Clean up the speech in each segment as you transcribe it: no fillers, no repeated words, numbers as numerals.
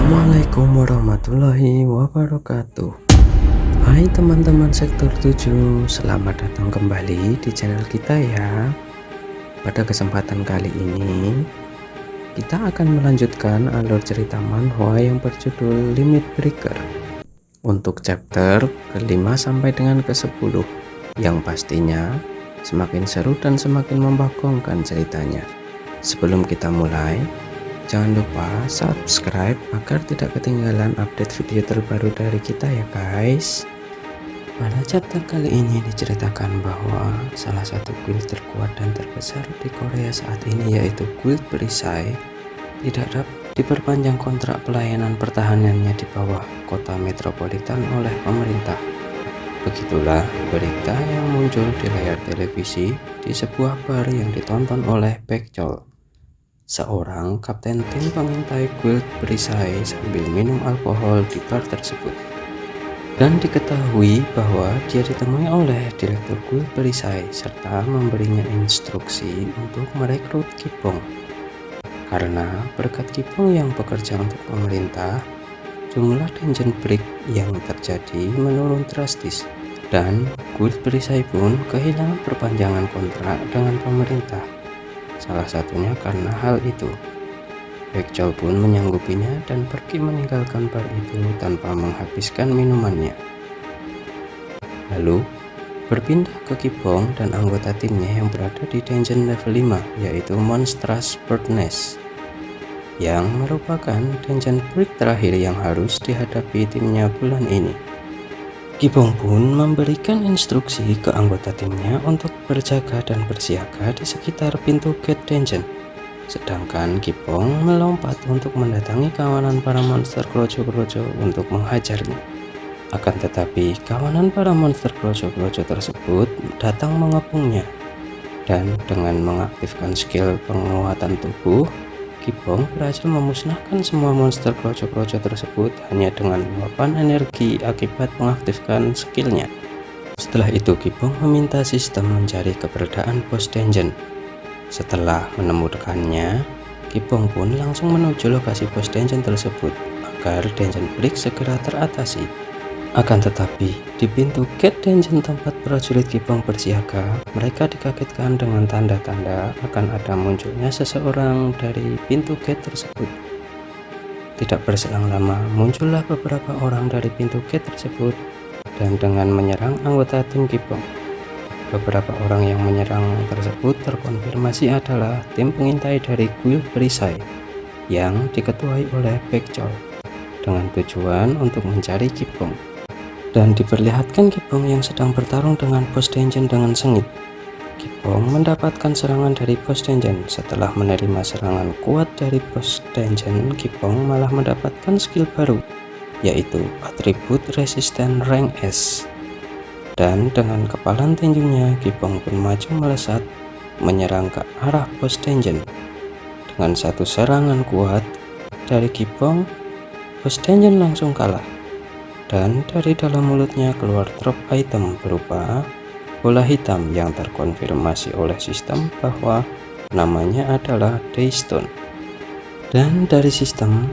Assalamualaikum warahmatullahi wabarakatuh. Hai teman-teman sektor 7, selamat datang kembali di channel kita ya. Pada kesempatan kali ini kita akan melanjutkan alur cerita manhwa yang berjudul Limit Breaker untuk chapter ke-5 sampai dengan ke-10, yang pastinya semakin seru dan semakin membagongkan ceritanya. Sebelum kita mulai, jangan lupa subscribe agar tidak ketinggalan update video terbaru dari kita ya guys. Pada chapter kali ini diceritakan bahwa salah satu guild terkuat dan terbesar di Korea saat ini, yaitu Guild Perisai, tidak dapat diperpanjang kontrak pelayanan pertahanannya di bawah kota metropolitan oleh pemerintah. Begitulah berita yang muncul di layar televisi di sebuah bar yang ditonton oleh Baekjeol, seorang kapten tim pengintai Guild Perisai, sambil minum alkohol di bar tersebut. Dan diketahui bahwa dia ditemui oleh Direktur Guild Perisai serta memberinya instruksi untuk merekrut Kipong. Karena berkat Kipong yang bekerja untuk pemerintah, jumlah dungeon break yang terjadi menurun drastis, dan Guild Perisai pun kehilangan perpanjangan kontrak dengan pemerintah. Salah satunya karena hal itu. Baekjeol pun menyanggupinya dan pergi meninggalkan bar itu tanpa menghabiskan minumannya. Lalu berpindah ke Kipong dan anggota timnya yang berada di dungeon level 5, yaitu Monstrous Bird Nest, yang merupakan dungeon break terakhir yang harus dihadapi timnya bulan ini. Kipong pun memberikan instruksi ke anggota timnya untuk berjaga dan bersiaga di sekitar pintu gate dungeon. Sedangkan Kipong melompat untuk mendatangi kawanan para monster kroco-kroco untuk menghajarnya. Akan tetapi kawanan para monster kroco-kroco tersebut datang mengepungnya. Dan dengan mengaktifkan skill penguatan tubuh, Kipong berhasil memusnahkan semua monster kroco-kroco tersebut hanya dengan luapan energi akibat mengaktifkan skillnya. Setelah itu Kipong meminta sistem mencari keberadaan bos dungeon. Setelah menemukannya, Kipong pun langsung menuju lokasi bos dungeon tersebut agar dungeon break segera teratasi. Akan tetapi di pintu gate dungeon tempat prajurit Kipong bersiaga, mereka dikagetkan dengan tanda-tanda akan ada munculnya seseorang dari pintu gate tersebut. Tidak berselang lama, muncullah beberapa orang dari pintu gate tersebut dan dengan menyerang anggota tim Kipong. Beberapa orang yang menyerang tersebut terkonfirmasi adalah tim pengintai dari Guild Perisai yang diketuai oleh Baekjeol dengan tujuan untuk mencari Kipong. Dan diperlihatkan Kipong yang sedang bertarung dengan bos dungeon dengan sengit. Kipong mendapatkan serangan dari bos dungeon. Setelah menerima serangan kuat dari bos dungeon, Kipong malah mendapatkan skill baru, yaitu atribut resisten rank S. Dan dengan kepalan tinjunya, Kipong pun maju melesat menyerang ke arah bos dungeon. Dengan satu serangan kuat dari Kipong, bos dungeon langsung kalah. Dan dari dalam mulutnya keluar drop item berupa bola hitam yang terkonfirmasi oleh sistem bahwa namanya adalah Daystone. Dan dari sistem,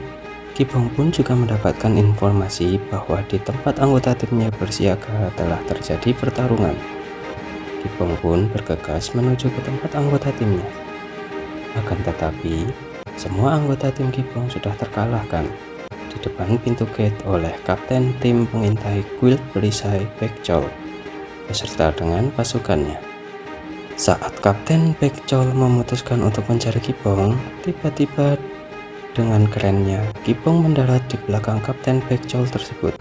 Kipong pun juga mendapatkan informasi bahwa di tempat anggota timnya bersiaga telah terjadi pertarungan. Kipong pun bergegas menuju ke tempat anggota timnya. Akan tetapi, semua anggota tim Kipong sudah terkalahkan di depan pintu gate oleh kapten tim pengintai Guild Perisai Baekjeol beserta dengan pasukannya. Saat Kapten Baekjeol memutuskan untuk mencari Kipong, tiba-tiba dengan kerennya Kipong mendarat di belakang Kapten Baekjeol tersebut.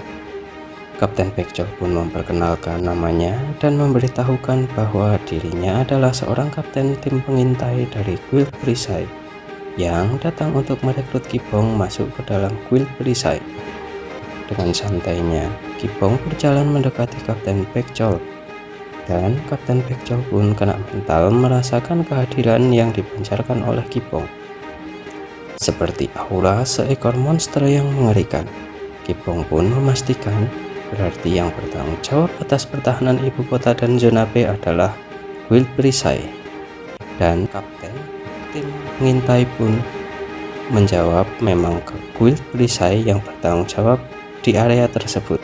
Kapten Baekjeol pun memperkenalkan namanya dan memberitahukan bahwa dirinya adalah seorang kapten tim pengintai dari Guild Perisai yang datang untuk merekrut Kipong masuk ke dalam Guild Perisai. Dengan santainya, Kipong berjalan mendekati Kapten Baekjeol, dan Kapten Baekjeol pun kena mental merasakan kehadiran yang dipancarkan oleh Kipong. Seperti aura seekor monster yang mengerikan, Kipong pun memastikan berarti yang bertanggung jawab atas pertahanan ibu kota dan zona B adalah Guild Perisai. Dan Kapten tim pengintai pun menjawab memang Guild perisai yang bertanggung jawab di area tersebut.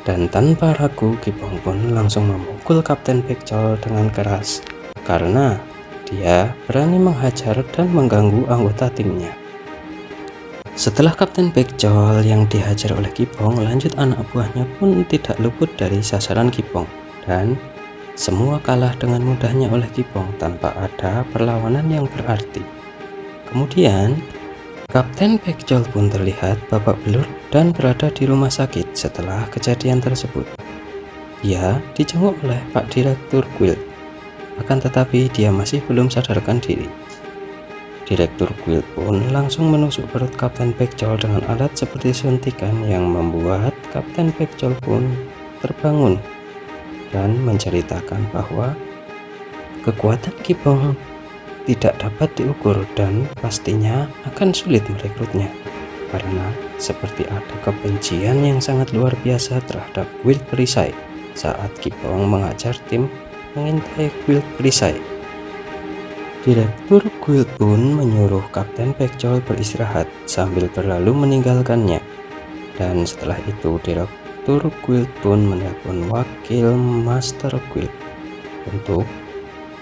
Dan tanpa ragu Kipong pun langsung memukul Kapten Pekcol dengan keras karena dia berani menghajar dan mengganggu anggota timnya. Setelah Kapten Pekcol yang dihajar oleh Kipong, lanjut anak buahnya pun tidak luput dari sasaran Kipong dan semua kalah dengan mudahnya oleh Kipong tanpa ada perlawanan yang berarti. Kemudian Kapten Pekcol pun terlihat babak belur dan berada di rumah sakit setelah kejadian tersebut. Dia dijenguk oleh Pak Direktur Guild, akan tetapi dia masih belum sadarkan diri. Direktur Guild pun langsung menusuk perut Kapten Pekcol dengan alat seperti suntikan yang membuat Kapten Pekcol pun terbangun dan menceritakan bahwa kekuatan Kipong tidak dapat diukur dan pastinya akan sulit merekrutnya karena seperti ada kebencian yang sangat luar biasa terhadap Guild perisai saat Kipong mengajar tim mengintai Guild perisai. Direktur Guild pun menyuruh Kapten Pekcol beristirahat sambil berlalu meninggalkannya, dan setelah itu Direktur Guild pun menelpon wakil Master Guild untuk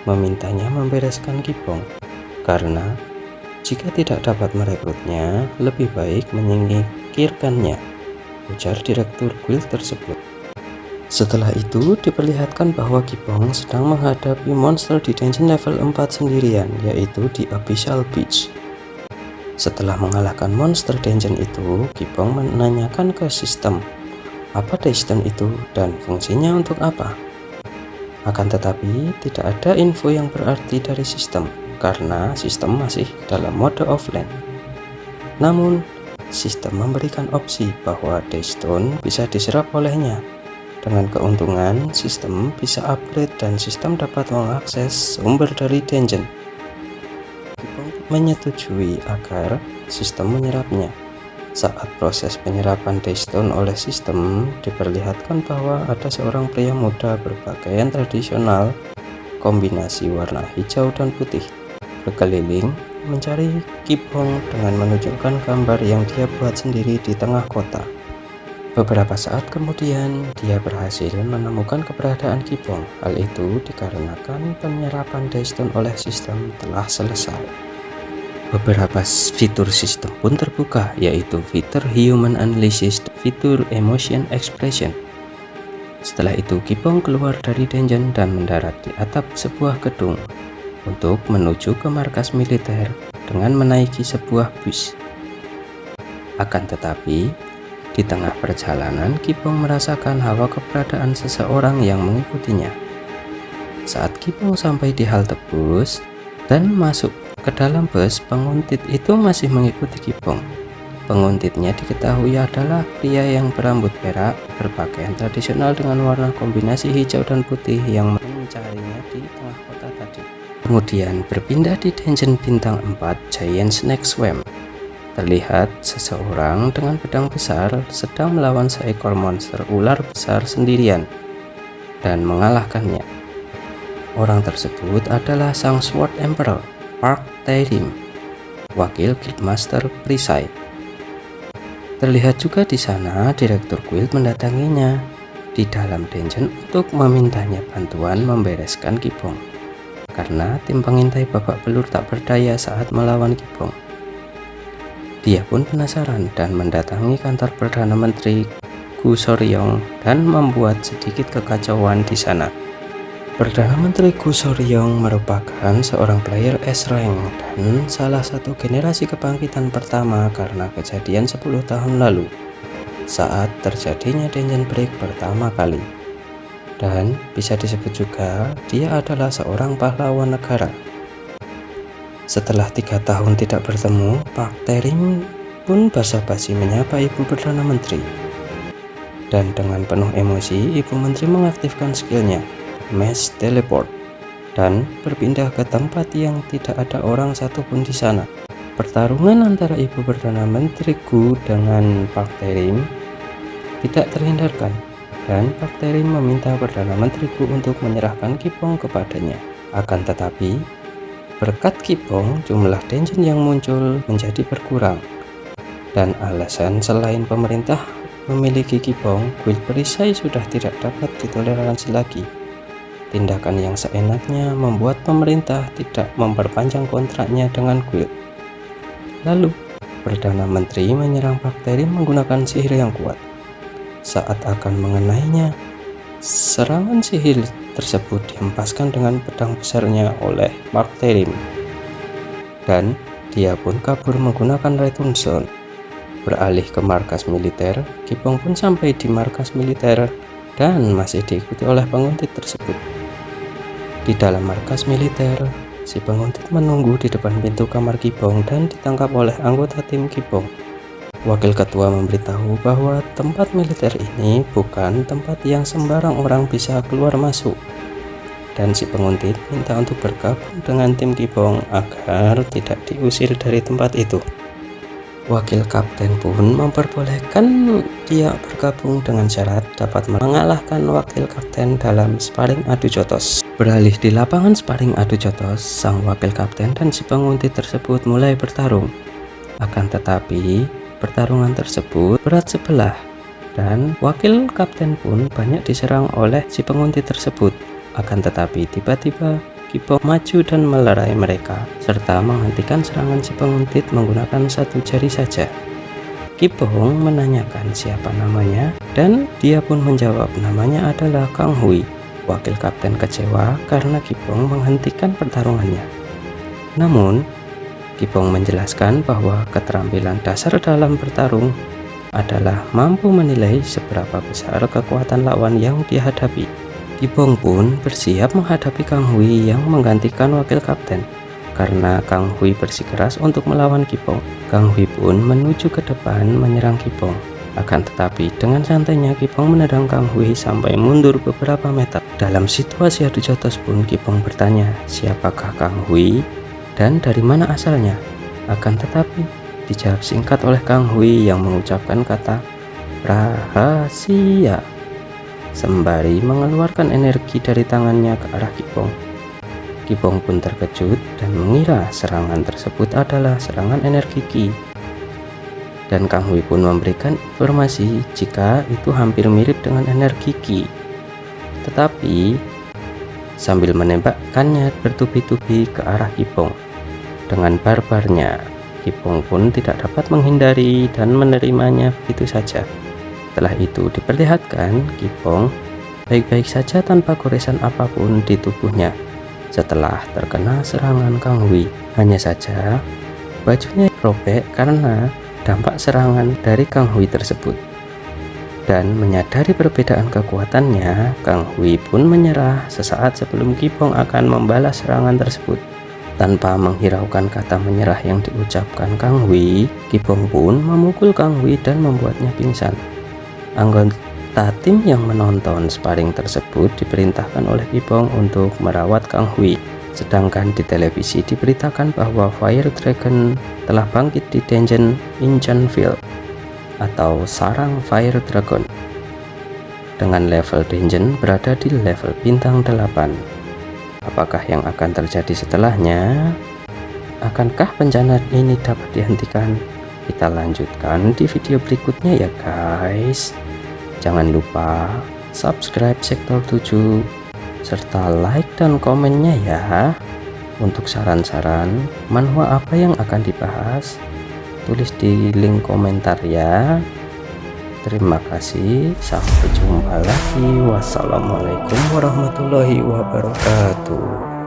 memintanya membereskan Kipong karena jika tidak dapat merekrutnya lebih baik menyingkirkannya, ujar Direktur Guild tersebut. Setelah itu diperlihatkan bahwa Kipong sedang menghadapi monster di dungeon level 4 sendirian, yaitu di Abyssal Beach. Setelah mengalahkan monster dungeon itu, Kipong menanyakan ke sistem apa Dayston itu dan fungsinya untuk apa. Akan tetapi tidak ada info yang berarti dari sistem karena sistem masih dalam mode offline. Namun sistem memberikan opsi bahwa Daystone bisa diserap olehnya. Dengan keuntungan sistem bisa upgrade dan sistem dapat mengakses sumber dari dungeon. Kipong menyetujui agar sistem menyerapnya. Saat proses penyerapan Daystone oleh sistem, diperlihatkan bahwa ada seorang pria muda berpakaian tradisional kombinasi warna hijau dan putih berkeliling mencari Kipong dengan menunjukkan gambar yang dia buat sendiri di tengah kota. Beberapa saat kemudian, dia berhasil menemukan keberadaan Kipong. Hal itu dikarenakan penyerapan Daystone oleh sistem telah selesai. Beberapa fitur sistem pun terbuka, yaitu fitur Human Analysis, fitur Emotion Expression. Setelah itu Kipong keluar dari dungeon dan mendarat di atap sebuah gedung untuk menuju ke markas militer dengan menaiki sebuah bus. Akan tetapi, di tengah perjalanan Kipong merasakan hawa keberadaan seseorang yang mengikutinya. Saat Kipong sampai di halte bus dan masuk ke dalam bus, penguntit itu masih mengikuti Kipong. Penguntitnya diketahui adalah pria yang berambut perak, berpakaian tradisional dengan warna kombinasi hijau dan putih yang mencarinya di tengah kota tadi. Kemudian berpindah di dungeon bintang 4 Giant Snake Swamp. Terlihat seseorang dengan pedang besar sedang melawan seekor monster ular besar sendirian dan mengalahkannya. Orang tersebut adalah sang Sword Emperor Park Tae-rim, wakil Guildmaster perisai. Terlihat juga di sana Direktur Guild mendatanginya di dalam dungeon untuk memintanya bantuan membereskan Kipong karena tim pengintai babak belur tak berdaya saat melawan Kipong. Dia pun penasaran dan mendatangi kantor Perdana Menteri Gu Soryong dan membuat sedikit kekacauan di sana. Perdana Menteri Gu Soryong merupakan seorang player S-Rank dan salah satu generasi kebangkitan pertama karena kejadian 10 tahun lalu saat terjadinya dungeon break pertama kali. Dan bisa disebut juga dia adalah seorang pahlawan negara. Setelah 3 tahun tidak bertemu, Park Tae-rim pun basa-basi menyapa Ibu Perdana Menteri. Dan dengan penuh emosi, Ibu Menteri mengaktifkan skillnya Mass Teleport dan berpindah ke tempat yang tidak ada orang satupun di sana. Pertarungan antara Ibu Perdana Menteri Gu dengan Park Tae-rim tidak terhindarkan dan Park Tae-rim meminta Perdana Menteri Gu untuk menyerahkan Kipong kepadanya. Akan tetapi Berkat Kipong, jumlah Denjin yang muncul menjadi berkurang. Dan alasan selain pemerintah memiliki Kipong, kuil perisai sudah tidak dapat ditoleransi lagi. Tindakan yang seenaknya membuat pemerintah tidak memperpanjang kontraknya dengan kuil. Lalu, Perdana Menteri menyerang bakteri menggunakan sihir yang kuat. Saat akan mengenainya, serangan sihir tersebut dihempaskan dengan pedang besarnya oleh bakteri. Dan dia pun kabur menggunakan Return Zone. Beralih ke markas militer, Kipong pun sampai di markas militer dan masih diikuti oleh penguntit tersebut. Di dalam markas militer, si penguntit menunggu di depan pintu kamar Kipong dan ditangkap oleh anggota tim Kipong. Wakil ketua memberitahu bahwa tempat militer ini bukan tempat yang sembarang orang bisa keluar masuk. Dan si penguntit minta untuk bergabung dengan tim Kipong agar tidak diusir dari tempat itu. Wakil kapten pun memperbolehkan dia bergabung dengan syarat dapat mengalahkan wakil kapten dalam sparring adu jotos. Beralih di lapangan sparring adu jotos, sang wakil kapten dan si penguntit tersebut mulai bertarung. Akan tetapi, pertarungan tersebut berat sebelah dan wakil kapten pun banyak diserang oleh si penguntit tersebut. Akan tetapi tiba-tiba Kipong maju dan melerai mereka serta menghentikan serangan si penguntit menggunakan satu jari saja. Kipong menanyakan siapa namanya dan dia pun menjawab namanya adalah Kang Hui. Wakil kapten kecewa karena Kipong menghentikan pertarungannya. Namun, Kipong menjelaskan bahwa keterampilan dasar dalam bertarung adalah mampu menilai seberapa besar kekuatan lawan yang dihadapi. Kipong pun bersiap menghadapi Kang Hui yang menggantikan wakil kapten. Karena Kang Hui bersikeras untuk melawan Kipong, Kang Hui pun menuju ke depan menyerang Kipong. Akan tetapi dengan santainya Kipong menendang Kang Hui sampai mundur beberapa meter. Dalam situasi adu jotos pun Kipong bertanya siapakah Kang Hui dan dari mana asalnya. Akan tetapi dijawab singkat oleh Kang Hui yang mengucapkan kata rahasia sembari mengeluarkan energi dari tangannya ke arah Kipong. Kipong pun terkejut dan mengira serangan tersebut adalah serangan energi Ki. Dan Kang Hui pun memberikan informasi jika itu hampir mirip dengan energi Ki. Tetapi sambil menembakkannya bertubi-tubi ke arah Kipong. Dengan barbarnya, Kipong pun tidak dapat menghindari dan menerimanya begitu saja. Setelah itu diperlihatkan Kipong baik-baik saja tanpa goresan apapun di tubuhnya setelah terkena serangan Kang Hui. Hanya saja bajunya robek karena dampak serangan dari Kang Hui tersebut. Dan menyadari perbedaan kekuatannya, Kang Hui pun menyerah sesaat sebelum Kipong akan membalas serangan tersebut. Tanpa menghiraukan kata menyerah yang diucapkan Kang Hui, Kipong pun memukul Kang Hui dan membuatnya pingsan. Anggota tim yang menonton sparring tersebut diperintahkan oleh Kipong untuk merawat Kang Hui. Sedangkan di televisi diberitakan bahwa Fire Dragon telah bangkit di Dungeon Enchantville atau sarang Fire Dragon dengan level dungeon berada di level bintang 8. Apakah yang akan terjadi setelahnya? Akankah bencana ini dapat dihentikan? Kita lanjutkan di video berikutnya ya guys. Jangan lupa subscribe Sektor 7 serta like dan komennya ya. Untuk saran-saran manhwa apa yang akan dibahas, tulis di link komentar ya. Terima kasih, sampai jumpa lagi. Wassalamualaikum warahmatullahi wabarakatuh.